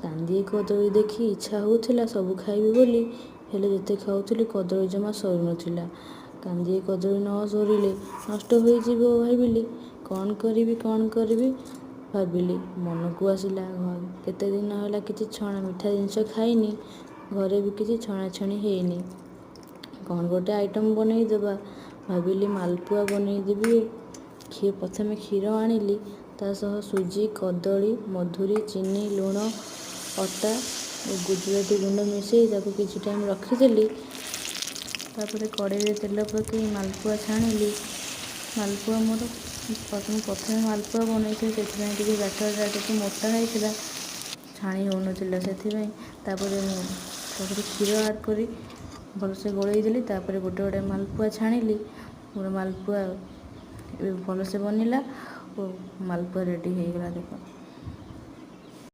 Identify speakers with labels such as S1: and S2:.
S1: କାନ୍ଦିଏ କଦଳୀ ଦେଖି ଇଚ୍ଛା ହେଉଥିଲା ସବୁ ଖାଇବି ବୋଲି, ହେଲେ ଯେତେ ଖାଉଥିଲି କଦଳୀ ଜମା ସରୁନଥିଲା। କାନ୍ଦିଏ କଦଳୀ ନ ସରିଲେ ନଷ୍ଟ ହୋଇଯିବ ଭାବିଲି। କ'ଣ କରିବି ଭାବିଲି। ମନକୁ ଆସିଲା କେତେ ଦିନ ହେଲା କିଛି ଛଣା ମିଠା ଜିନିଷ ଖାଇନି, ଘରେ ବି କିଛି ଛଣାଛଣି ହେଇନି। କ'ଣ ଗୋଟେ ଆଇଟମ୍ ବନେଇଦେବା ଭାବିଲି। ମାଲପୁଆ ବନେଇଦେବି। ପ୍ରଥମେ କ୍ଷୀର ଆଣିଲି, ତା ସହ ସୁଜି, କଦଳୀ, ମଧୁରୀ, ଚିନି, ଲୁଣ, ଅଟା ଓ ଗୁଜୁରାତି ଗୁଣ୍ଡ ମିଶାଇ ତାକୁ କିଛି ଟାଇମ୍ ରଖିଦେଲି। ତାପରେ କଡ଼େଇରେ ତେଲ ପକାଇ ମାଲପୁଆ ଛାଣିଲି। ମାଲପୁଆ ମୋର ପ୍ରଥମେ ମାଲପୁଆ ବନେଇଥିଲି, ସେଥିପାଇଁ ଟିକେ ବ୍ୟାଟର୍ଟା ଟିକେ ମୋଟା ହେଇଥିଲା, ଛାଣି ହେଉନଥିଲା। ସେଥିପାଇଁ ତାପରେ ମୁଁ କ୍ଷୀର ଆଡ଼୍ କରି ଭଲସେ ଗୋଳେଇ ଦେଲି। ତାପରେ ଗୋଟେ ମାଲପୁଆ ଛାଣିଲି। ମୋର ମାଲପୁଆ ଭଲସେ ବନିଲା ଓ ମାଲପୁଆ ରେଡ଼ି ହେଇଗଲା। ଦେଖ।